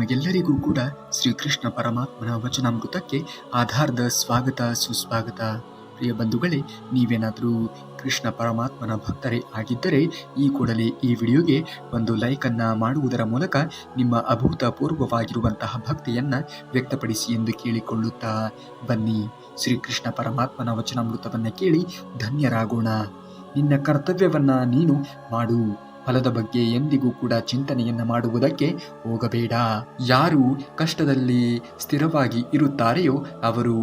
ನಿಮಗೆಲ್ಲರಿಗೂ ಕೂಡ ಶ್ರೀಕೃಷ್ಣ ಪರಮಾತ್ಮನ ವಚನಾಮೃತಕ್ಕೆ ಆಧಾರದ ಸ್ವಾಗತ ಸುಸ್ವಾಗತ. ಪ್ರಿಯ ಬಂಧುಗಳೇ, ನೀವೇನಾದರೂ ಕೃಷ್ಣ ಪರಮಾತ್ಮನ ಭಕ್ತರೇ ಆಗಿದ್ದರೆ ಈ ಕೂಡಲೇ ಈ ವಿಡಿಯೋಗೆ ಒಂದು ಲೈಕನ್ನು ಮಾಡುವುದರ ಮೂಲಕ ನಿಮ್ಮ ಅಭೂತಪೂರ್ವವಾಗಿರುವಂತಹ ಭಕ್ತಿಯನ್ನು ವ್ಯಕ್ತಪಡಿಸಿ ಎಂದು ಕೇಳಿಕೊಳ್ಳುತ್ತಾ ಬನ್ನಿ. ಶ್ರೀಕೃಷ್ಣ ಪರಮಾತ್ಮನ ವಚನಾಮೃತವನ್ನು ಕೇಳಿ ಧನ್ಯರಾಗೋಣ. ನಿನ್ನ ಕರ್ತವ್ಯವನ್ನು ನೀನು ಮಾಡು, ಫಲದ ಬಗ್ಗೆ ಎಂದಿಗೂ ಕೂಡ ಚಿಂತನೆಯನ್ನು ಮಾಡುವುದಕ್ಕೆ ಹೋಗಬೇಡ. ಯಾರು ಕಷ್ಟದಲ್ಲಿ ಸ್ಥಿರವಾಗಿ ಇರುತ್ತಾರೆಯೋ ಅವರು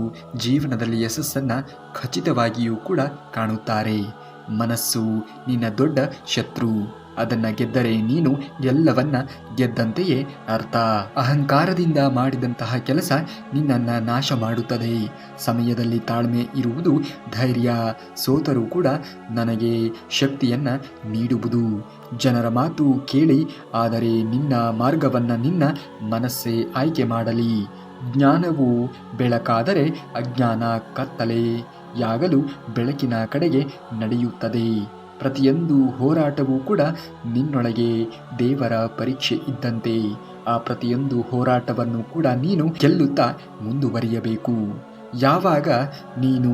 ಜೀವನದಲ್ಲಿ ಯಶಸ್ಸನ್ನು ಖಚಿತವಾಗಿಯೂ ಕೂಡ ಕಾಣುತ್ತಾರೆ. ಮನಸ್ಸು ನಿನ್ನ ದೊಡ್ಡ ಶತ್ರು, ಅದನ್ನು ಗೆದ್ದರೆ ನೀನು ಎಲ್ಲವನ್ನ ಗೆದ್ದಂತೆಯೇ ಅರ್ಥ. ಅಹಂಕಾರದಿಂದ ಮಾಡಿದಂತಹ ಕೆಲಸ ನಿನ್ನನ್ನು ನಾಶ ಮಾಡುತ್ತದೆ. ಸಮಯದಲ್ಲಿ ತಾಳ್ಮೆ ಇರುವುದು ಧೈರ್ಯ, ಸೋತರೂ ಕೂಡ ನನಗೆ ಶಕ್ತಿಯನ್ನು ನೀಡುವುದು. ಜನರ ಮಾತು ಕೇಳಿ, ಆದರೆ ನಿನ್ನ ಮಾರ್ಗವನ್ನು ನಿನ್ನ ಮನಸ್ಸೇ ಆಯ್ಕೆ ಮಾಡಲಿ. ಜ್ಞಾನವು ಬೆಳಕಾದರೆ ಅಜ್ಞಾನ ಕತ್ತಲೆಯಾಗಲು ಬೆಳಕಿನ ಕಡೆಗೆ ನಡೆಯುತ್ತದೆ. ಪ್ರತಿಯೊಂದು ಹೋರಾಟವೂ ಕೂಡ ನಿನ್ನೊಳಗೆ ದೇವರ ಪರೀಕ್ಷೆ ಇದ್ದಂತೆ. ಆ ಪ್ರತಿಯೊಂದು ಹೋರಾಟವನ್ನು ಕೂಡ ನೀನು ಗೆಲ್ಲುತ್ತಾ ಮುಂದುವರಿಯಬೇಕು. ಯಾವಾಗ ನೀನು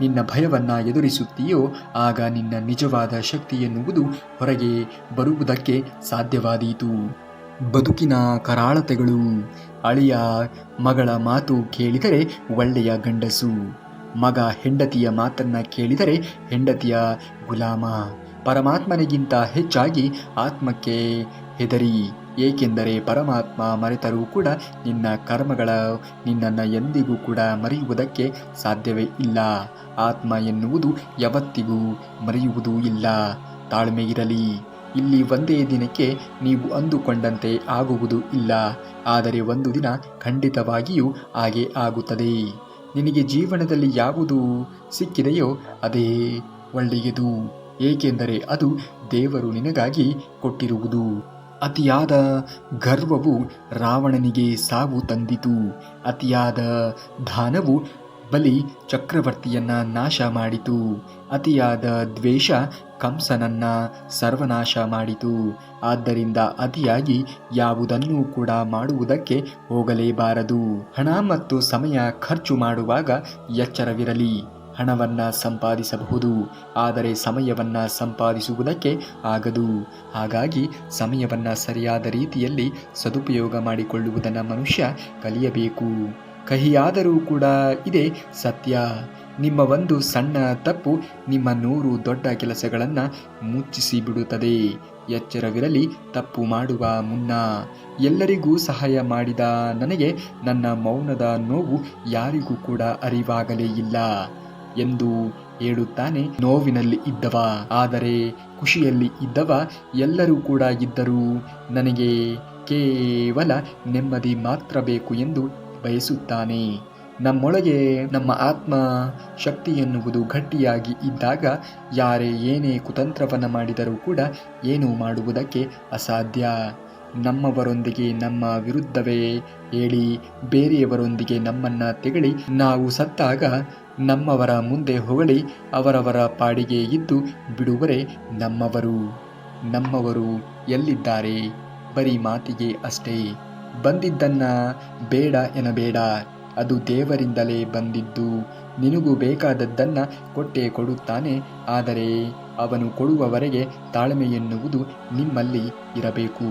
ನಿನ್ನ ಭಯವನ್ನು ಎದುರಿಸುತ್ತೀಯೋ ಆಗ ನಿನ್ನ ನಿಜವಾದ ಶಕ್ತಿ ಎನ್ನುವುದು ಹೊರಗೆ ಬರುವುದಕ್ಕೆ ಸಾಧ್ಯವಾದೀತು. ಬದುಕಿನ ಕರಾಳತೆಗಳು. ಅಳಿಯ ಮಗಳ ಮಾತು ಕೇಳಿದರೆ ಒಳ್ಳೆಯ ಗಂಡಸು, ಮಗ ಹೆಂಡತಿಯ ಮಾತನ್ನ ಕೇಳಿದರೆ ಹೆಂಡತಿಯ ಗುಲಾಮ. ಪರಮಾತ್ಮನಿಗಿಂತ ಹೆಚ್ಚಾಗಿ ಆತ್ಮಕ್ಕೆ ಹೆದರಿ, ಏಕೆಂದರೆ ಪರಮಾತ್ಮ ಮರೆತರೂ ಕೂಡ ನಿನ್ನ ಕರ್ಮಗಳ ನಿನ್ನನ್ನು ಎಂದಿಗೂ ಕೂಡ ಮರೆಯುವುದಕ್ಕೆ ಸಾಧ್ಯವೇ ಇಲ್ಲ. ಆತ್ಮ ಎನ್ನುವುದು ಯಾವತ್ತಿಗೂ ಮರೆಯುವುದೂ ಇಲ್ಲ. ತಾಳ್ಮೆ ಇರಲಿ. ಇಲ್ಲಿ ಒಂದೇ ದಿನಕ್ಕೆ ನೀವು ಅಂದುಕೊಂಡಂತೆ ಆಗುವುದು ಇಲ್ಲ, ಆದರೆ ಒಂದು ದಿನ ಖಂಡಿತವಾಗಿಯೂ ಹಾಗೆ ಆಗುತ್ತದೆ. ನಿನಗೆ ಜೀವನದಲ್ಲಿ ಯಾವುದು ಸಿಕ್ಕಿದೆಯೋ ಅದೇ ಒಳ್ಳೆಯದು, ಏಕೆಂದರೆ ಅದು ದೇವರು ನಿನಗಾಗಿ ಕೊಟ್ಟಿರುವುದು. ಅತಿಯಾದ ಗರ್ವವು ರಾವಣನಿಗೆ ಸಾವು ತಂದಿತು. ಅತಿಯಾದ ದಾನವು ಬಲಿ ಚಕ್ರವರ್ತಿಯನ್ನ ನಾಶ ಮಾಡಿತು. ಅತಿಯಾದ ದ್ವೇಷ ಕಂಸನನ್ನ ಸರ್ವನಾಶ ಮಾಡಿತು. ಆದ್ದರಿಂದ ಅತಿಯಾಗಿ ಯಾವುದನ್ನೂ ಕೂಡ ಮಾಡುವುದಕ್ಕೆ ಹೋಗಲೇಬಾರದು. ಹಣ ಮತ್ತು ಸಮಯ ಖರ್ಚು ಮಾಡುವಾಗ ಎಚ್ಚರವಿರಲಿ. ಹಣವನ್ನು ಸಂಪಾದಿಸಬಹುದು, ಆದರೆ ಸಮಯವನ್ನು ಸಂಪಾದಿಸುವುದಕ್ಕೆ ಆಗದು. ಹಾಗಾಗಿ ಸಮಯವನ್ನು ಸರಿಯಾದ ರೀತಿಯಲ್ಲಿ ಸದುಪಯೋಗ ಮಾಡಿಕೊಳ್ಳುವುದನ್ನು ಮನುಷ್ಯ ಕಲಿಯಬೇಕು. ಕಹಿಯಾದರೂ ಕೂಡ ಇದೇ ಸತ್ಯ. ನಿಮ್ಮ ಒಂದು ಸಣ್ಣ ತಪ್ಪು ನಿಮ್ಮ 100 ದೊಡ್ಡ ಕೆಲಸಗಳನ್ನು ಮುಚ್ಚಿಸಿ ಬಿಡುತ್ತದೆ. ಎಚ್ಚರವಿರಲಿ. ತಪ್ಪು ಮಾಡುವ ಮುನ್ನ ಎಲ್ಲರಿಗೂ ಸಹಾಯ ಮಾಡಿದ ನನಗೆ ನನ್ನ ಮೌನದ ನೋವು ಯಾರಿಗೂ ಕೂಡ ಅರಿವಾಗಲೇ ಇಲ್ಲ ಎಂದು ಹೇಳುತ್ತಾನೆ ನೋವಿನಲ್ಲಿ ಇದ್ದವ. ಆದರೆ ಖುಷಿಯಲ್ಲಿ ಇದ್ದವ ಎಲ್ಲರೂ ಕೂಡ ಇದ್ದರೂ ನನಗೆ ಕೇವಲ ನೆಮ್ಮದಿ ಮಾತ್ರ ಬೇಕು ಎಂದು ಬಯಸುತ್ತಾನೆ. ನಮ್ಮೊಳಗೆ ನಮ್ಮ ಆತ್ಮ ಶಕ್ತಿ ಎನ್ನುವುದು ಗಟ್ಟಿಯಾಗಿ ಇದ್ದಾಗ ಯಾರೇ ಏನೇ ಕುತಂತ್ರವನ್ನು ಮಾಡಿದರೂ ಕೂಡ ಏನೂ ಮಾಡುವುದಕ್ಕೆ ಅಸಾಧ್ಯ. ನಮ್ಮವರೊಂದಿಗೆ ನಮ್ಮ ವಿರುದ್ಧವೇ ಹೇಳಿ ಬೇರೆಯವರೊಂದಿಗೆ ನಮ್ಮನ್ನು ತೆಗಳಿ, ನಾವು ಸತ್ತಾಗ ನಮ್ಮವರ ಮುಂದೆ ಹೊಗಳಿ ಅವರವರ ಪಾಡಿಗೆ ಇದ್ದು ಬಿಡುವರೆ ನಮ್ಮವರು. ನಮ್ಮವರು ಎಲ್ಲಿದ್ದಾರೆ? ಬರೀ ಮಾತಿಗೆ ಅಷ್ಟೇ. ಬಂದಿದ್ದನ್ನ ಬೇಡ ಎನ್ನಬೇಡ, ಅದು ದೇವರಿಂದಲೇ ಬಂದಿದ್ದು. ನಿನಗೂ ಬೇಕಾದದ್ದನ್ನು ಕೊಟ್ಟೇ ಕೊಡುತ್ತಾನೆ, ಆದರೆ ಅವನು ಕೊಡುವವರೆಗೆ ತಾಳ್ಮೆ ಎನ್ನುವುದು ನಿಮ್ಮಲ್ಲಿ ಇರಬೇಕು.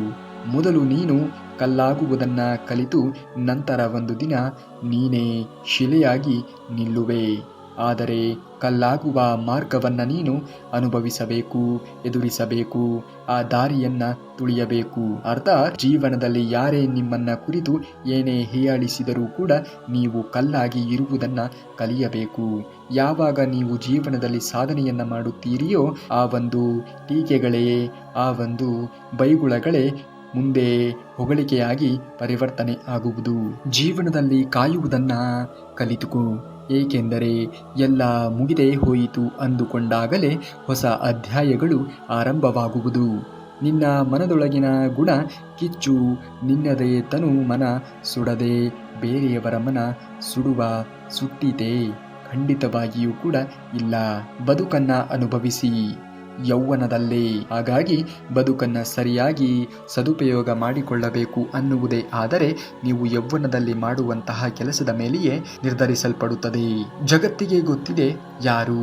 ಮೊದಲು ನೀನು ಕಲ್ಲಾಗುವುದನ್ನು ಕಲಿತು ನಂತರ ಒಂದು ದಿನ ನೀನೇ ಶಿಲೆಯಾಗಿ ನಿಲ್ಲುವೆ. ಆದರೆ ಕಲ್ಲಾಗುವ ಮಾರ್ಗವನ್ನು ನೀನು ಅನುಭವಿಸಬೇಕು, ಎದುರಿಸಬೇಕು, ಆ ದಾರಿಯನ್ನು ತುಳಿಯಬೇಕು. ಅರ್ಥಾತ್ ಜೀವನದಲ್ಲಿ ಯಾರೇ ನಿಮ್ಮನ್ನ ಕುರಿತು ಏನೇ ಹೀಯಾಳಿಸಿದರೂ ಕೂಡ ನೀವು ಕಲ್ಲಾಗಿ ಇರುವುದನ್ನು ಕಲಿಯಬೇಕು. ಯಾವಾಗ ನೀವು ಜೀವನದಲ್ಲಿ ಸಾಧನೆಯನ್ನು ಮಾಡುತ್ತೀರಿಯೋ ಆ ಒಂದು ಟೀಕೆಗಳೇ, ಆ ಒಂದು ಬೈಗುಳಗಳೇ ಮುಂದೆ ಹೊಗಳಿಕೆಯಾಗಿ ಪರಿವರ್ತನೆ ಆಗುವುದು. ಜೀವನದಲ್ಲಿ ಕಾಯುವುದನ್ನು ಕಲಿತುಕೋ, ಏಕೆಂದರೆ ಎಲ್ಲ ಮುಗಿದೇ ಹೋಯಿತು ಅಂದುಕೊಂಡಾಗಲೇ ಹೊಸ ಅಧ್ಯಾಯಗಳು ಆರಂಭವಾಗುವುದು. ನಿನ್ನ ಮನದೊಳಗಿನ ಗುಣ ಕಿಚ್ಚು ನಿನ್ನದೇ ತನು ಮನ ಸುಡದೆ ಬೇರೆಯವರ ಮನ ಸುಡುವ ಸುಟ್ಟಿತೆ ಖಂಡಿತವಾಗಿಯೂ ಕೂಡ ಇಲ್ಲ. ಬದುಕನ್ನು ಅನುಭವಿಸಿ, ಯೌವನದಲ್ಲೇ. ಹಾಗಾಗಿ ಬದುಕನ್ನು ಸರಿಯಾಗಿ ಸದುಪಯೋಗ ಮಾಡಿಕೊಳ್ಳಬೇಕು ಅನ್ನುವುದೇ ಆದರೆ ನೀವು ಯೌವನದಲ್ಲಿ ಮಾಡುವಂತಹ ಕೆಲಸದ ಮೇಲೆಯೇ ನಿರ್ಧರಿಸಲ್ಪಡುತ್ತದೆ. ಜಗತ್ತಿಗೆ ಗೊತ್ತಿದೆ ಯಾರು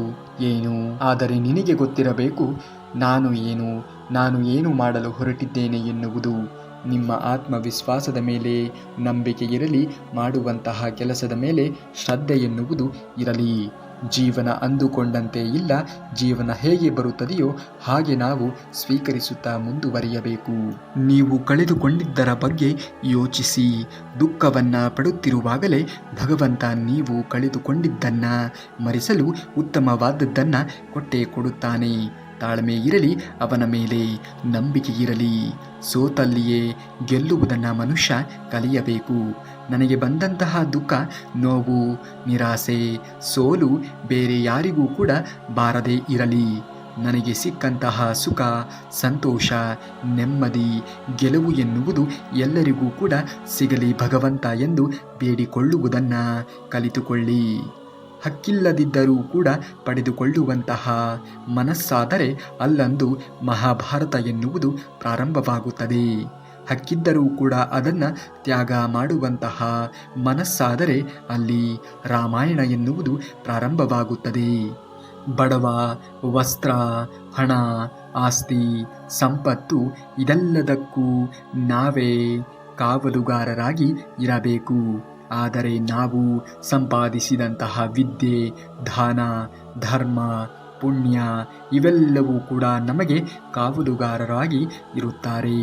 ಏನು, ಆದರೆ ನಿನಗೆ ಗೊತ್ತಿರಬೇಕು ನಾನು ಏನು ಮಾಡಲು ಹೊರಟಿದ್ದೇನೆ ಎನ್ನುವುದು. ನಿಮ್ಮ ಆತ್ಮವಿಶ್ವಾಸದ ಮೇಲೆ ನಂಬಿಕೆ ಇರಲಿ, ಮಾಡುವಂತಹ ಕೆಲಸದ ಮೇಲೆ ಶ್ರದ್ಧೆ ಎನ್ನುವುದು ಇರಲಿ. ಜೀವನ ಅಂದುಕೊಂಡಂತೆ ಇಲ್ಲ, ಜೀವನ ಹೇಗೆ ಬರುತ್ತದೆಯೋ ಹಾಗೆ ನಾವು ಸ್ವೀಕರಿಸುತ್ತಾ ಮುಂದುವರಿಯಬೇಕು. ನೀವು ಕಳೆದುಕೊಂಡಿದ್ದರ ಬಗ್ಗೆ ಯೋಚಿಸಿ. ದುಃಖವನ್ನು ಪಡುತ್ತಿರುವಾಗಲೇ ಭಗವಂತ ನೀವು ಕಳೆದುಕೊಂಡಿದ್ದನ್ನು ಮರೆಸಲು ಉತ್ತಮವಾದದ್ದನ್ನು ಕೊಟ್ಟೇ ಕೊಡುತ್ತಾನೆ. ತಾಳ್ಮೆ ಇರಲಿ, ಅವನ ಮೇಲೆ ನಂಬಿಕೆ ಇರಲಿ. ಸೋತಲ್ಲಿಯೇ ಗೆಲ್ಲುವುದನ್ನು ಮನುಷ್ಯ ಕಲಿಯಬೇಕು. ನನಗೆ ಬಂದಂತಹ ದುಃಖ, ನೋವು, ನಿರಾಸೆ, ಸೋಲು ಬೇರೆ ಯಾರಿಗೂ ಕೂಡ ಬಾರದೇ ಇರಲಿ. ನನಗೆ ಸಿಕ್ಕಂತಹ ಸುಖ, ಸಂತೋಷ, ನೆಮ್ಮದಿ, ಗೆಲುವು ಎನ್ನುವುದು ಎಲ್ಲರಿಗೂ ಕೂಡ ಸಿಗಲಿ ಭಗವಂತ ಎಂದು ಬೇಡಿಕೊಳ್ಳುವುದನ್ನು ಕಲಿತುಕೊಳ್ಳಿ. ಹಕ್ಕಿಲ್ಲದಿದ್ದರೂ ಕೂಡ ಪಡೆದುಕೊಳ್ಳುವಂತಹ ಮನಸ್ಸಾದರೆ ಅಲ್ಲಂದು ಮಹಾಭಾರತ ಎನ್ನುವುದು ಪ್ರಾರಂಭವಾಗುತ್ತದೆ. ಹಕ್ಕಿದ್ದರೂ ಕೂಡ ಅದನ್ನು ತ್ಯಾಗ ಮಾಡುವಂತಹ ಮನಸ್ಸಾದರೆ ಅಲ್ಲಿ ರಾಮಾಯಣ ಎನ್ನುವುದು ಪ್ರಾರಂಭವಾಗುತ್ತದೆ. ಬಡವ, ವಸ್ತ್ರ, ಹಣ, ಆಸ್ತಿ, ಸಂಪತ್ತು ಇದೆಲ್ಲದಕ್ಕೂ ನಾವೇ ಕಾವಲುಗಾರರಾಗಿ ಇರಬೇಕು. ಆದರೆ ನಾವು ಸಂಪಾದಿಸಿದಂತಹ ವಿದ್ಯೆ, ದಾನ, ಧರ್ಮ, ಪುಣ್ಯ ಇವೆಲ್ಲವೂ ಕೂಡ ನಮಗೆ ಕಾವಲುಗಾರರಾಗಿ ಇರುತ್ತಾರೆ.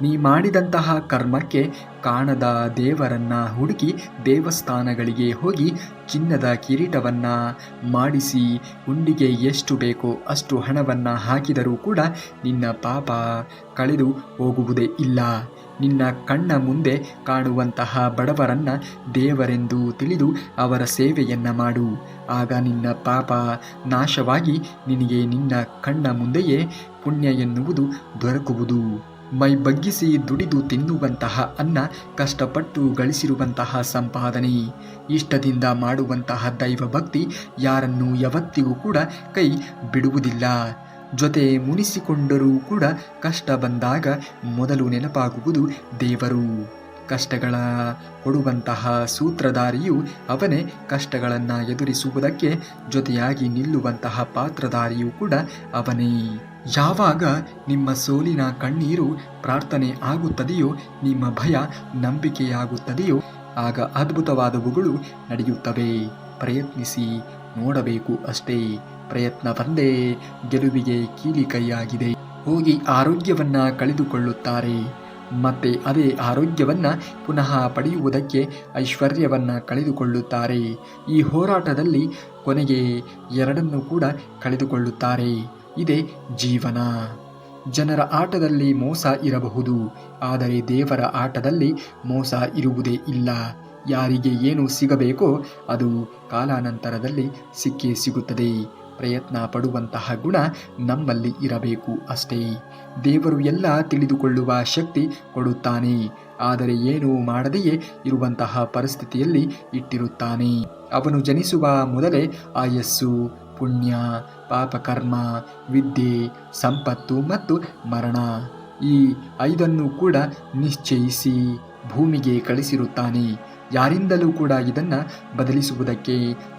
ನೀ ಮಾಡಿದಂತಹ ಕರ್ಮಕ್ಕೆ ಕಾಣದ ದೇವರನ್ನ ಹುಡುಕಿ ದೇವಸ್ಥಾನಗಳಿಗೆ ಹೋಗಿ ಚಿನ್ನದ ಕಿರೀಟವನ್ನು ಮಾಡಿಸಿ ಹುಂಡಿಗೆ ಎಷ್ಟು ಬೇಕೋ ಅಷ್ಟು ಹಣವನ್ನು ಹಾಕಿದರೂ ಕೂಡ ನಿನ್ನ ಪಾಪ ಕಳೆದು ಹೋಗುವುದೇ ಇಲ್ಲ. ನಿನ್ನ ಕಣ್ಣ ಮುಂದೆ ಕಾಣುವಂತಹ ಬಡವರನ್ನು ದೇವರೆಂದು ತಿಳಿದು ಅವರ ಸೇವೆಯನ್ನು ಮಾಡು. ಆಗ ನಿನ್ನ ಪಾಪ ನಾಶವಾಗಿ ನಿನಗೆ ನಿನ್ನ ಕಣ್ಣ ಮುಂದೆಯೇ ಪುಣ್ಯ ಎನ್ನುವುದು ದೊರಕುವುದು. ಮೈ ಬಗ್ಗಿಸಿ ದುಡಿದು ತಿನ್ನುವಂತಹ ಅನ್ನ, ಕಷ್ಟಪಟ್ಟು ಗಳಿಸಿರುವಂತಹ ಸಂಪಾದನೆ, ಇಷ್ಟದಿಂದ ಮಾಡುವಂತಹ ದೈವ ಭಕ್ತಿ ಯಾರನ್ನು ಯಾವತ್ತಿಗೂ ಕೂಡ ಕೈ ಬಿಡುವುದಿಲ್ಲ. ಜೊತೆ ಮುನಿಸಿಕೊಂಡರೂ ಕೂಡ ಕಷ್ಟ ಬಂದಾಗ ಮೊದಲು ನೆನಪಾಗುವುದು ದೇವರು. ಕಷ್ಟಗಳ ಕೊಡುವಂತಹ ಸೂತ್ರಧಾರಿಯು ಅವನೇ. ಕಷ್ಟಗಳನ್ನು ಎದುರಿಸುವುದಕ್ಕೆ ಜೊತೆಯಾಗಿ ನಿಲ್ಲುವಂತಹ ಪಾತ್ರಧಾರಿಯೂ ಕೂಡ ಅವನೇ. ಯಾವಾಗ ನಿಮ್ಮ ಸೋಲಿನ ಕಣ್ಣೀರು ಪ್ರಾರ್ಥನೆ ಆಗುತ್ತದೆಯೋ, ನಿಮ್ಮ ಭಯ ನಂಬಿಕೆಯಾಗುತ್ತದೆಯೋ, ಆಗ ಅದ್ಭುತವಾದವುಗಳು ನಡೆಯುತ್ತವೆ. ಪ್ರಯತ್ನಿಸಿ ನೋಡಬೇಕು ಅಷ್ಟೇ. ಪ್ರಯತ್ನವೊಂದೇ ಗೆಲುವಿಗೆ ಕೀಲಿಕೈಯಾಗಿದೆ. ಹೋಗಿ ಆರೋಗ್ಯವನ್ನು ಕಳೆದುಕೊಳ್ಳುತ್ತಾರೆ, ಮತ್ತೆ ಅದೇ ಆರೋಗ್ಯವನ್ನು ಪುನಃ ಪಡೆಯುವುದಕ್ಕೆ ಐಶ್ವರ್ಯವನ್ನು ಕಳೆದುಕೊಳ್ಳುತ್ತಾರೆ. ಈ ಹೋರಾಟದಲ್ಲಿ ಕೊನೆಗೆ ಎರಡನ್ನೂ ಕೂಡ ಕಳೆದುಕೊಳ್ಳುತ್ತಾರೆ. ಇದೇ ಜೀವನ. ಜನರ ಆಟದಲ್ಲಿ ಮೋಸ ಇರಬಹುದು, ಆದರೆ ದೇವರ ಆಟದಲ್ಲಿ ಮೋಸ ಇರುವುದೇ ಇಲ್ಲ. ಯಾರಿಗೆ ಏನು ಸಿಗಬೇಕೋ ಅದು ಕಾಲಾನಂತರದಲ್ಲಿ ಸಿಕ್ಕೇ ಸಿಗುತ್ತದೆ. ಪ್ರಯತ್ನ ಪಡುವಂತಹ ಗುಣ ನಮ್ಮಲ್ಲಿ ಇರಬೇಕು ಅಷ್ಟೇ. ದೇವರು ಎಲ್ಲ ತಿಳಿದುಕೊಳ್ಳುವ ಶಕ್ತಿ ಕೊಡುತ್ತಾನೆ, ಆದರೆ ಏನೂ ಮಾಡದೆಯೇ ಇರುವಂತಹ ಪರಿಸ್ಥಿತಿಯಲ್ಲಿ ಇಟ್ಟಿರುತ್ತಾನೆ. ಅವನು ಜನಿಸುವ ಮೊದಲೇ ಆಯಸ್ಸು, ಪುಣ್ಯ, ಪಾಪಕರ್ಮ, ವಿದ್ಯೆ, ಸಂಪತ್ತು ಮತ್ತು ಮರಣ ಈ 5 ಕೂಡ ನಿಶ್ಚಯಿಸಿ ಭೂಮಿಗೆ ಕಳಿಸಿರುತ್ತಾನೆ. ಯಾರಿಂದಲೂ ಕೂಡ ಇದನ್ನು ಬದಲಿಸುವುದಕ್ಕೆ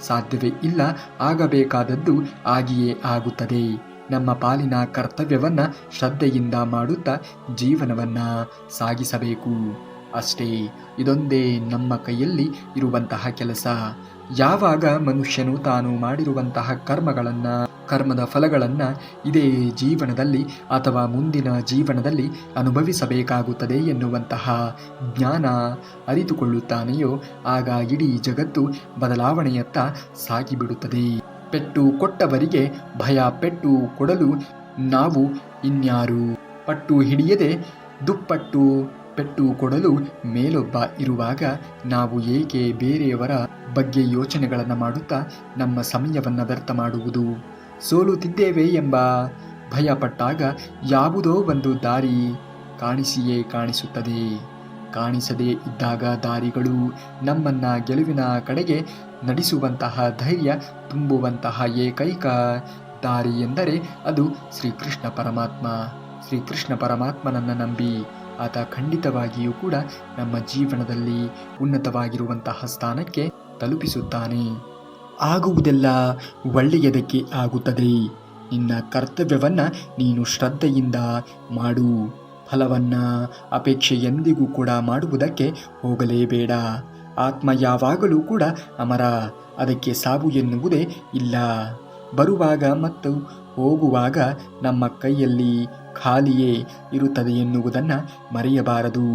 ಸಾಧ್ಯವೇ ಇಲ್ಲ. ಆಗಬೇಕಾದದ್ದು ಆಗಿಯೇ ಆಗುತ್ತದೆ. ನಮ್ಮ ಪಾಲಿನ ಕರ್ತವ್ಯವನ್ನು ಶ್ರದ್ಧೆಯಿಂದ ಮಾಡುತ್ತಾ ಜೀವನವನ್ನು ಸಾಗಿಸಬೇಕು ಅಷ್ಟೇ. ಇದೊಂದೇ ನಮ್ಮ ಕೈಯಲ್ಲಿ ಇರುವಂತಹ ಕೆಲಸ. ಯಾವಾಗ ಮನುಷ್ಯನು ತಾನು ಮಾಡಿರುವಂತಹ ಕರ್ಮದ ಫಲಗಳನ್ನು ಇದೇ ಜೀವನದಲ್ಲಿ ಅಥವಾ ಮುಂದಿನ ಜೀವನದಲ್ಲಿ ಅನುಭವಿಸಬೇಕಾಗುತ್ತದೆ ಎನ್ನುವಂತಹ ಜ್ಞಾನ ಅರಿತುಕೊಳ್ಳುತ್ತಾನೆಯೋ, ಆಗ ಇಡೀ ಜಗತ್ತು ಬದಲಾವಣೆಯತ್ತ ಸಾಗಿಬಿಡುತ್ತದೆ. ಪೆಟ್ಟು ಕೊಟ್ಟವರಿಗೆ ಭಯ ಪೆಟ್ಟು ಕೊಡಲು ನಾವು ಇನ್ಯಾರು? ಪಟ್ಟು ಹಿಡಿಯದೆ ದುಪ್ಪಟ್ಟು ಪೆಟ್ಟು ಕೊಡಲು ಮೇಲೊಬ್ಬ ಇರುವಾಗ ನಾವು ಏಕೆ ಬೇರೆಯವರ ಬಗ್ಗೆ ಯೋಚನೆಗಳನ್ನು ಮಾಡುತ್ತಾ ನಮ್ಮ ಸಮಯವನ್ನು ವ್ಯರ್ಥ ಮಾಡುವುದು? ಸೋಲುತ್ತಿದ್ದೇವೆ ಎಂಬ ಭಯಪಟ್ಟಾಗ ಯಾವುದೋ ಒಂದು ದಾರಿ ಕಾಣಿಸಿಯೇ ಕಾಣಿಸುತ್ತದೆ. ಕಾಣಿಸದೇ ಇದ್ದಾಗ ದಾರಿಗಳು ನಮ್ಮನ್ನು ಗೆಲುವಿನ ಕಡೆಗೆ ನಡೆಸುವಂತಹ ಧೈರ್ಯ ತುಂಬುವಂತಹ ಏಕೈಕ ದಾರಿ ಎಂದರೆ ಅದು ಶ್ರೀಕೃಷ್ಣ ಪರಮಾತ್ಮ. ಶ್ರೀಕೃಷ್ಣ ಪರಮಾತ್ಮನನ್ನು ನಂಬಿ ಆತ ಖಂಡಿತವಾಗಿಯೂ ಕೂಡ ನಮ್ಮ ಜೀವನದಲ್ಲಿ ಉನ್ನತವಾಗಿರುವಂತಹ ಸ್ಥಾನಕ್ಕೆ ತಲುಪಿಸುತ್ತಾನೆ. ಆಗುವುದೆಲ್ಲ ಒಳ್ಳೆಯದಕ್ಕೆ ಆಗುತ್ತದೆ. ನಿನ್ನ ಕರ್ತವ್ಯವನ್ನು ನೀನು ಶ್ರದ್ಧೆಯಿಂದ ಮಾಡು. ಫಲವನ್ನು ಅಪೇಕ್ಷೆ ಎಂದಿಗೂ ಕೂಡ ಮಾಡುವುದಕ್ಕೆ ಹೋಗಲೇಬೇಡ. ಆತ್ಮ ಯಾವಾಗಲೂ ಕೂಡ ಅಮರ, ಅದಕ್ಕೆ ಸಾವು ಎನ್ನುವುದೇ ಇಲ್ಲ. ಬರುವಾಗ ಮತ್ತು ಹೋಗುವಾಗ ನಮ್ಮ ಕೈಯಲ್ಲಿ ಖಾಲಿಯೇ ಇರುತ್ತದೆ ಎನ್ನುವುದನ್ನು ಮರೆಯಬಾರದು.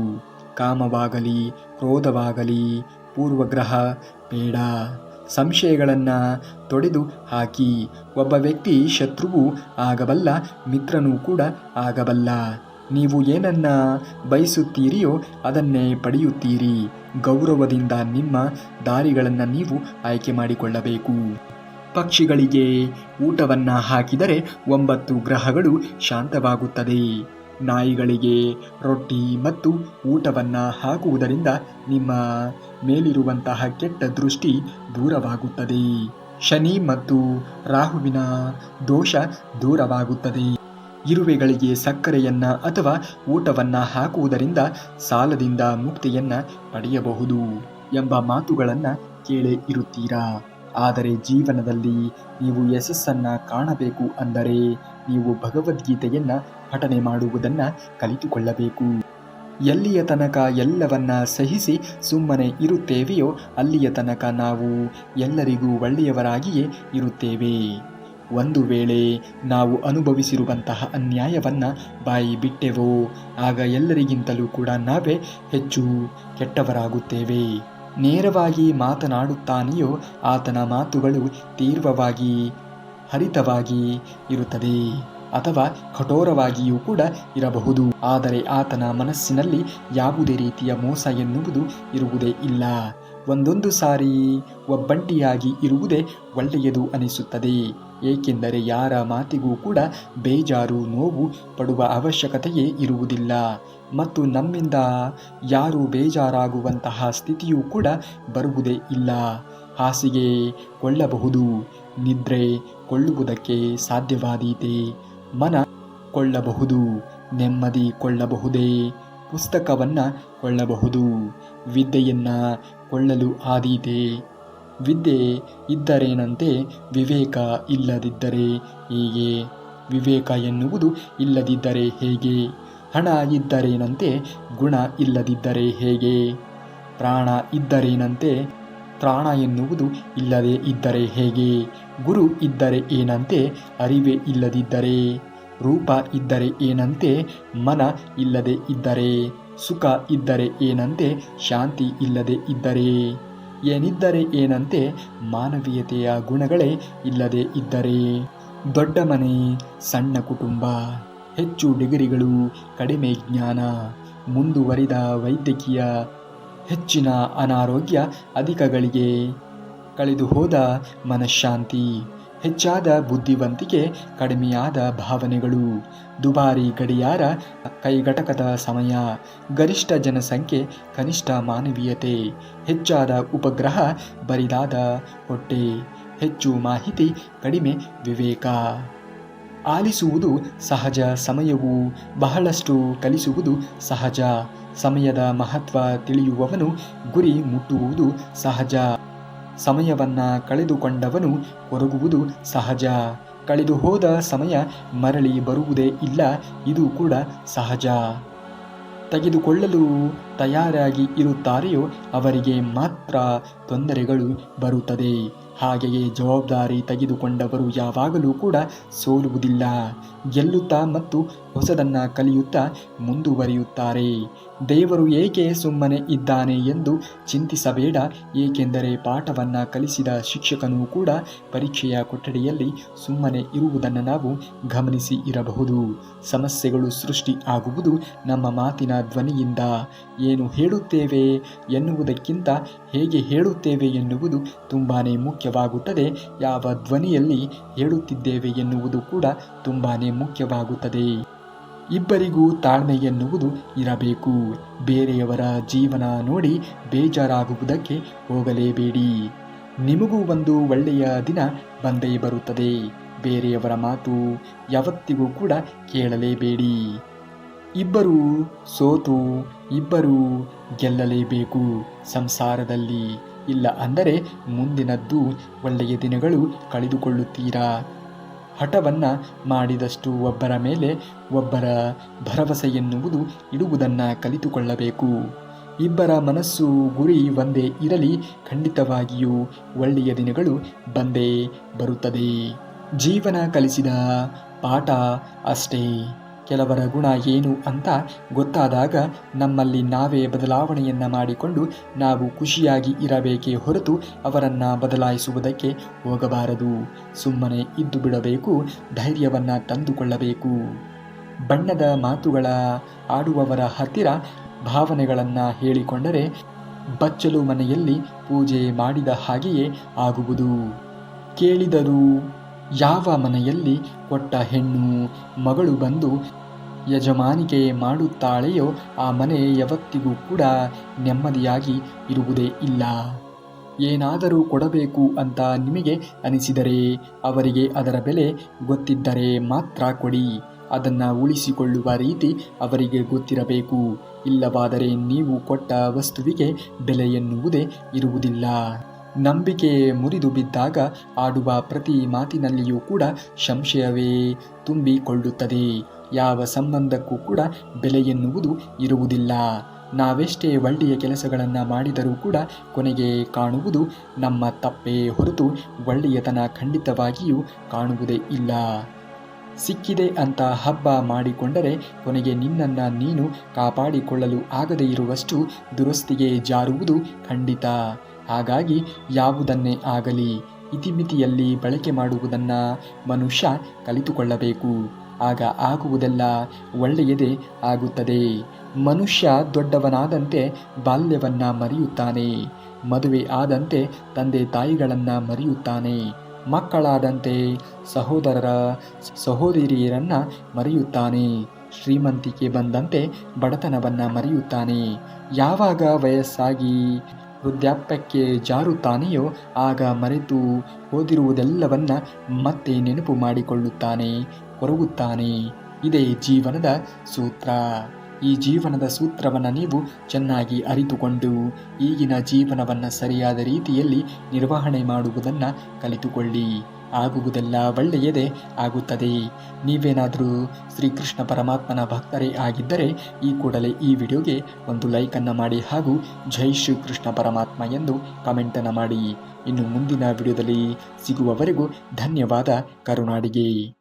ಕಾಮವಾಗಲಿ ಕ್ರೋಧವಾಗಲಿ ಪೂರ್ವಗ್ರಹ ಬೇಡ. ಸಂಶಯಗಳನ್ನು ತೊಡೆದು ಹಾಕಿ. ಒಬ್ಬ ವ್ಯಕ್ತಿ ಶತ್ರುವು ಆಗಬಲ್ಲ, ಮಿತ್ರನೂ ಕೂಡ ಆಗಬಲ್ಲ. ನೀವು ಏನನ್ನ ಬಯಸುತ್ತೀರಿಯೋ ಅದನ್ನೇ ಪಡೆಯುತ್ತೀರಿ. ಗೌರವದಿಂದ ನಿಮ್ಮ ದಾರಿಗಳನ್ನು ನೀವು ಆಯ್ಕೆ ಮಾಡಿಕೊಳ್ಳಬೇಕು. ಪಕ್ಷಿಗಳಿಗೆ ಊಟವನ್ನು ಹಾಕಿದರೆ 9 ಗ್ರಹಗಳು ಶಾಂತವಾಗುತ್ತದೆ. ನಾಯಿಗಳಿಗೆ ರೊಟ್ಟಿ ಮತ್ತು ಊಟವನ್ನು ಹಾಕುವುದರಿಂದ ನಿಮ್ಮ ಮೇಲಿರುವಂತಹ ಕೆಟ್ಟ ದೃಷ್ಟಿ ದೂರವಾಗುತ್ತದೆ. ಶನಿ ಮತ್ತು ರಾಹುವಿನ ದೋಷ ದೂರವಾಗುತ್ತದೆ. ಇರುವೆಗಳಿಗೆ ಸಕ್ಕರೆಯನ್ನು ಅಥವಾ ಊಟವನ್ನು ಹಾಕುವುದರಿಂದ ಸಾಲದಿಂದ ಮುಕ್ತಿಯನ್ನು ಪಡೆಯಬಹುದು ಎಂಬ ಮಾತುಗಳನ್ನು ಕೇಳೇ ಇರುತ್ತೀರಾ. ಆದರೆ ಜೀವನದಲ್ಲಿ ನೀವು ಯಶಸ್ಸನ್ನು ಕಾಣಬೇಕು ಅಂದರೆ ನೀವು ಭಗವದ್ಗೀತೆಯನ್ನು ಪಠನೆ ಮಾಡುವುದನ್ನು ಕಲಿತುಕೊಳ್ಳಬೇಕು. ಎಲ್ಲಿಯ ತನಕ ಎಲ್ಲವನ್ನ ಸಹಿಸಿ ಸುಮ್ಮನೆ ಇರುತ್ತೇವೆಯೋ ಅಲ್ಲಿಯ ತನಕ ನಾವು ಎಲ್ಲರಿಗೂ ಒಳ್ಳೆಯವರಾಗಿಯೇ ಇರುತ್ತೇವೆ. ಒಂದು ವೇಳೆ ನಾವು ಅನುಭವಿಸಿರುವಂತಹ ಅನ್ಯಾಯವನ್ನು ಬಾಯಿ ಬಿಟ್ಟೆವೋ ಆಗ ಎಲ್ಲರಿಗಿಂತಲೂ ಕೂಡ ನಾವೇ ಹೆಚ್ಚು ಕೆಟ್ಟವರಾಗುತ್ತೇವೆ. ನೇರವಾಗಿ ಮಾತನಾಡುತ್ತಾನೆಯೋ ಆತನ ಮಾತುಗಳು ತೀವ್ರವಾಗಿ ಹರಿತವಾಗಿ ಇರುತ್ತದೆ ಅಥವಾ ಕಠೋರವಾಗಿಯೂ ಕೂಡ ಇರಬಹುದು. ಆದರೆ ಆತನ ಮನಸ್ಸಿನಲ್ಲಿ ಯಾವುದೇ ರೀತಿಯ ಮೋಸ ಎನ್ನುವುದು ಇರುವುದೇ ಇಲ್ಲ. ಒಂದೊಂದು ಸಾರಿ ಒಬ್ಬಂಟಿಯಾಗಿ ಇರುವುದೇ ಒಳ್ಳೆಯದು ಅನಿಸುತ್ತದೆ. ಏಕೆಂದರೆ ಯಾರ ಮಾತಿಗೂ ಕೂಡ ಬೇಜಾರು ನೋವು ಪಡುವ ಅವಶ್ಯಕತೆಯೇ ಇರುವುದಿಲ್ಲ ಮತ್ತು ನಮ್ಮಿಂದ ಯಾರು ಬೇಜಾರಾಗುವಂತಹ ಸ್ಥಿತಿಯೂ ಕೂಡ ಬರುವುದೇ ಇಲ್ಲ. ಹಾಸಿಗೆ ಕೊಳ್ಳಬಹುದು, ನಿದ್ರೆ ಕೊಳ್ಳುವುದಕ್ಕೆ ಸಾಧ್ಯವಾದೀತೆ. ಮನ ಕೊಳ್ಳಬಹುದು, ನೆಮ್ಮದಿ ಕೊಳ್ಳಬಹುದೇ. ಪುಸ್ತಕವನ್ನು ಕೊಳ್ಳಬಹುದು, ವಿದ್ಯೆಯನ್ನು ಕೊಳ್ಳಲು ಆದೀತೆ. ವಿದ್ಯೆ ಇದ್ದರೇನಂತೆ, ವಿವೇಕ ಇಲ್ಲದಿದ್ದರೆ ಹೀಗೆ. ವಿವೇಕ ಎನ್ನುವುದು ಇಲ್ಲದಿದ್ದರೆ ಹೇಗೆ? ಹಣ ಇದ್ದರೇನಂತೆ, ಗುಣ ಇಲ್ಲದಿದ್ದರೆ ಹೇಗೆ? ಪ್ರಾಣ ಇದ್ದರೇನಂತೆ, ತ್ರಾಣ ಎನ್ನುವುದು ಇಲ್ಲದೆ ಇದ್ದರೆ ಹೇಗೆ? ಗುರು ಇದ್ದರೆ ಏನಂತೆ, ಅರಿವೇ ಇಲ್ಲದಿದ್ದರೆ? ರೂಪ ಇದ್ದರೆ ಏನಂತೆ, ಮನ ಇಲ್ಲದೆ ಇದ್ದರೆ? ಸುಖ ಇದ್ದರೆ ಏನಂತೆ, ಶಾಂತಿ ಇಲ್ಲದೆ ಇದ್ದರೆ? ಏನಿದ್ದರೆ ಏನಂತೆ, ಮಾನವೀಯತೆಯ ಗುಣಗಳೇ ಇಲ್ಲದೆ ಇದ್ದರೆ? ದೊಡ್ಡ ಮನೆ, ಸಣ್ಣ ಕುಟುಂಬ, ಹೆಚ್ಚು ಡಿಗ್ರಿಗಳು, ಕಡಿಮೆ ಜ್ಞಾನ, ಮುಂದುವರಿದ ವೈದ್ಯಕೀಯ, ಹೆಚ್ಚಿನ ಅನಾರೋಗ್ಯ, ಅಧಿಕಗಳಿಗೆ ಕಳೆದು ಹೋದ ಮನಃಶಾಂತಿ, ಹೆಚ್ಚಾದ ಬುದ್ಧಿವಂತಿಕೆ, ಕಡಿಮೆಯಾದ ಭಾವನೆಗಳು, ದುಬಾರಿ ಗಡಿಯಾರ, ಕೈಘಟಕದ ಸಮಯ, ಗರಿಷ್ಠ ಜನಸಂಖ್ಯೆ, ಕನಿಷ್ಠ ಮಾನವೀಯತೆ, ಹೆಚ್ಚಾದ ಉಪಗ್ರಹ, ಬರಿದಾದ ಹೊಟ್ಟೆ, ಹೆಚ್ಚು ಮಾಹಿತಿ, ಕಡಿಮೆ ವಿವೇಕ. ಆಲಿಸುವುದು ಸಹಜ, ಸಮಯವು ಬಹಳಷ್ಟು ಕಲಿಸುವುದು ಸಹಜ. ಸಮಯದ ಮಹತ್ವ ತಿಳಿಯುವವನು ಗುರಿ ಮುಟ್ಟುವುದು ಸಹಜ. ಸಮಯವನ್ನು ಕಳೆದುಕೊಂಡವನು ಕೊರಗುವುದು ಸಹಜ. ಕಳೆದು ಹೋದ ಸಮಯ ಮರಳಿ ಬರುವುದೇ ಇಲ್ಲ, ಇದು ಕೂಡ ಸಹಜ. ತೆಗೆದುಕೊಳ್ಳಲು ತಯಾರಾಗಿ ಇರುತ್ತಾರೆಯೋ ಅವರಿಗೆ ಮಾತ್ರ ತೊಂದರೆಗಳು ಬರುತ್ತದೆ. ಹಾಗೆಯೇ ಜವಾಬ್ದಾರಿ ತೆಗೆದುಕೊಂಡವರು ಯಾವಾಗಲೂ ಕೂಡ ಸೋಲುವುದಿಲ್ಲ, ಗೆಲ್ಲುತ್ತಾ ಮತ್ತು ಹೊಸದನ್ನು ಕಲಿಯುತ್ತಾ ಮುಂದುವರಿಯುತ್ತಾರೆ. ದೇವರು ಏಕೆ ಸುಮ್ಮನೆ ಇದ್ದಾನೆ ಎಂದು ಚಿಂತಿಸಬೇಡ, ಏಕೆಂದರೆ ಪಾಠವನ್ನು ಕಲಿಸಿದ ಶಿಕ್ಷಕನೂ ಕೂಡ ಪರೀಕ್ಷೆಯ ಕೊಠಡಿಯಲ್ಲಿ ಸುಮ್ಮನೆ ಇರುವುದನ್ನು ನಾವು ಗಮನಿಸಿ ಇರಬಹುದು. ಸಮಸ್ಯೆಗಳು ಸೃಷ್ಟಿ ಆಗುವುದು ನಮ್ಮ ಮಾತಿನ ಧ್ವನಿಯಿಂದ. ಏನು ಹೇಳುತ್ತೇವೆ ಎನ್ನುವುದಕ್ಕಿಂತ ಹೇಗೆ ಹೇಳುತ್ತೇವೆ ಎನ್ನುವುದು ತುಂಬಾ ಮುಖ್ಯವಾಗುತ್ತದೆ. ಯಾವ ಧ್ವನಿಯಲ್ಲಿ ಹೇಳುತ್ತಿದ್ದೇವೆ ಎನ್ನುವುದು ಕೂಡ ತುಂಬಾ ಮುಖ್ಯವಾಗುತ್ತದೆ. ಇಬ್ಬರಿಗೂ ತಾಳ್ಮೆ ಎನ್ನುವುದು ಇರಬೇಕು. ಬೇರೆಯವರ ಜೀವನ ನೋಡಿ ಬೇಜಾರಾಗುವುದಕ್ಕೆ ಹೋಗಲೇಬೇಡಿ. ನಿಮಗೂ ಒಂದು ಒಳ್ಳೆಯ ದಿನ ಬಂದೇ ಬರುತ್ತದೆ. ಬೇರೆಯವರ ಮಾತು ಯಾವತ್ತಿಗೂ ಕೂಡ ಕೇಳಲೇಬೇಡಿ. ಇಬ್ಬರೂ ಸೋತು ಇಬ್ಬರೂ ಗೆಲ್ಲಲೇಬೇಕು ಸಂಸಾರದಲ್ಲಿ. ಇಲ್ಲ ಅಂದರೆ ಮುಂದಿನದ್ದು ಒಳ್ಳೆಯ ದಿನಗಳು ಕಳೆದುಕೊಳ್ಳುತ್ತೀರಾ. ಹಠವನ್ನ ಮಾಡಿದಷ್ಟು ಒಬ್ಬರ ಮೇಲೆ ಒಬ್ಬರ ಭರವಸೆ ಎನ್ನುವುದು ಇಡುವುದನ್ನು ಕಲಿತುಕೊಳ್ಳಬೇಕು. ಇಬ್ಬರ ಮನಸ್ಸು ಗುರಿ ಒಂದೇ ಇರಲಿ, ಖಂಡಿತವಾಗಿಯೂ ಒಳ್ಳೆಯ ದಿನಗಳು ಬಂದೇ ಬರುತ್ತದೆ. ಜೀವನ ಕಲಿಸಿದ ಪಾಠ ಅಷ್ಟೇ. ಕೆಲವರ ಗುಣ ಏನು ಅಂತ ಗೊತ್ತಾದಾಗ ನಮ್ಮಲ್ಲಿ ನಾವೇ ಬದಲಾವಣೆಯನ್ನು ಮಾಡಿಕೊಂಡು ನಾವು ಖುಷಿಯಾಗಿ ಇರಬೇಕೇ ಹೊರತು ಅವರನ್ನು ಬದಲಾಯಿಸುವುದಕ್ಕೆ ಹೋಗಬಾರದು. ಸುಮ್ಮನೆ ಇದ್ದು ಬಿಡಬೇಕು, ಧೈರ್ಯವನ್ನು ತಂದುಕೊಳ್ಳಬೇಕು. ಬಣ್ಣದ ಮಾತುಗಳ ಆಡುವವರ ಹತ್ತಿರ ಭಾವನೆಗಳನ್ನು ಹೇಳಿಕೊಂಡರೆ ಬಚ್ಚಲು ಮನೆಯಲ್ಲಿ ಪೂಜೆ ಮಾಡಿದ ಹಾಗೆಯೇ ಆಗುವುದು. ಕೇಳಿದರೂ ಯಾವ ಮನೆಯಲ್ಲಿ ಕೊಟ್ಟ ಹೆಣ್ಣು ಮಗಳು ಬಂದು ಯಜಮಾನಿಕೆ ಮಾಡುತ್ತಾಳೆಯೋ ಆ ಮನೆ ಯಾವತ್ತಿಗೂ ಕೂಡ ನೆಮ್ಮದಿಯಾಗಿ ಇರುವುದೇ ಇಲ್ಲ. ಏನಾದರೂ ಕೊಡಬೇಕು ಅಂತ ನಿಮಗೆ ಅನಿಸಿದರೆ ಅವರಿಗೆ ಅದರ ಬೆಲೆ ಗೊತ್ತಿದ್ದರೆ ಮಾತ್ರ ಕೊಡಿ. ಅದನ್ನು ಉಳಿಸಿಕೊಳ್ಳುವ ರೀತಿ ಅವರಿಗೆ ಗೊತ್ತಿರಬೇಕು. ಇಲ್ಲವಾದರೆ ನೀವು ಕೊಟ್ಟ ವಸ್ತುವಿಗೆ ಬೆಲೆ ಎನ್ನುವುದೇ ಇರುವುದಿಲ್ಲ. ನಂಬಿಕೆ ಮುರಿದು ಬಿದ್ದಾಗ ಆಡುವ ಪ್ರತಿ ಮಾತಿನಲ್ಲಿಯೂ ಕೂಡ ಸಂಶಯವೇ ತುಂಬಿಕೊಳ್ಳುತ್ತದೆ. ಯಾವ ಸಂಬಂಧಕ್ಕೂ ಕೂಡ ಬೆಲೆ ಎನ್ನುವುದು ಇರುವುದಿಲ್ಲ. ನಾವೆಷ್ಟೇ ಒಳ್ಳೆಯ ಕೆಲಸಗಳನ್ನು ಮಾಡಿದರೂ ಕೂಡ ಕೊನೆಗೆ ಕಾಣುವುದು ನಮ್ಮ ತಪ್ಪೇ ಹೊರತು ಒಳ್ಳೆಯತನ ಖಂಡಿತವಾಗಿಯೂ ಕಾಣುವುದೇ ಇಲ್ಲ. ಸಿಕ್ಕಿದೆ ಅಂತ ಹಬ್ಬ ಮಾಡಿಕೊಂಡರೆ ಕೊನೆಗೆ ನಿನ್ನನ್ನು ನೀನು ಕಾಪಾಡಿಕೊಳ್ಳಲು ಆಗದೇ ಇರುವಷ್ಟು ದುರಸ್ತಿಗೆ ಜಾರುವುದು ಖಂಡಿತ. ಹಾಗಾಗಿ ಯಾವುದನ್ನೇ ಆಗಲಿ ಇತಿಮಿತಿಯಲ್ಲಿ ಬಳಕೆ ಮಾಡುವುದನ್ನು ಮನುಷ್ಯ ಕಲಿತುಕೊಳ್ಳಬೇಕು. ಆಗ ಆಗುವುದೆಲ್ಲ ಒಳ್ಳೆಯದೇ ಆಗುತ್ತದೆ. ಮನುಷ್ಯ ದೊಡ್ಡವನಾದಂತೆ ಬಾಲ್ಯವನ್ನು ಮರೆಯುತ್ತಾನೆ. ಮದುವೆ ಆದಂತೆ ತಂದೆ ತಾಯಿಗಳನ್ನು ಮರೆಯುತ್ತಾನೆ. ಮಕ್ಕಳಾದಂತೆ ಸಹೋದರರ ಸಹೋದರಿಯರನ್ನು ಮರೆಯುತ್ತಾನೆ. ಶ್ರೀಮಂತಿಕೆ ಬಂದಂತೆ ಬಡತನವನ್ನು ಮರೆಯುತ್ತಾನೆ. ಯಾವಾಗ ವಯಸ್ಸಾಗಿ ವೃದ್ಧಾಪ್ಯಕ್ಕೆ ಜಾರುತ್ತಾನೆಯೋ ಆಗ ಮರೆತು ಹೋದಿರುವುದೆಲ್ಲವನ್ನ ಮತ್ತೆ ನೆನಪು ಮಾಡಿಕೊಳ್ಳುತ್ತಾನೆ, ಕೊರಗುತ್ತಾನೆ. ಇದೇ ಜೀವನದ ಸೂತ್ರ. ಈ ಜೀವನದ ಸೂತ್ರವನ್ನು ನೀವು ಚೆನ್ನಾಗಿ ಅರಿತುಕೊಂಡು ಈಗಿನ ಜೀವನವನ್ನು ಸರಿಯಾದ ರೀತಿಯಲ್ಲಿ ನಿರ್ವಹಣೆ ಮಾಡುವುದನ್ನು ಕಲಿತುಕೊಳ್ಳಿ. ಆಗುವುದೆಲ್ಲ ಒಳ್ಳೆಯದೇ ಆಗುತ್ತದೆ. ನೀವೇನಾದರೂ ಶ್ರೀಕೃಷ್ಣ ಪರಮಾತ್ಮನ ಭಕ್ತರೇ ಆಗಿದ್ದರೆ ಈ ಕೂಡಲೇ ಈ ವಿಡಿಯೋಗೆ ಒಂದು ಲೈಕನ್ನು ಮಾಡಿ ಹಾಗೂ ಜೈ ಶ್ರೀಕೃಷ್ಣ ಪರಮಾತ್ಮ ಎಂದು ಕಮೆಂಟನ್ನು ಮಾಡಿ. ಇನ್ನು ಮುಂದಿನ ವಿಡಿಯೋದಲ್ಲಿ ಸಿಗುವವರೆಗೂ ಧನ್ಯವಾದ. ಕರುನಾಡಿಗೆ.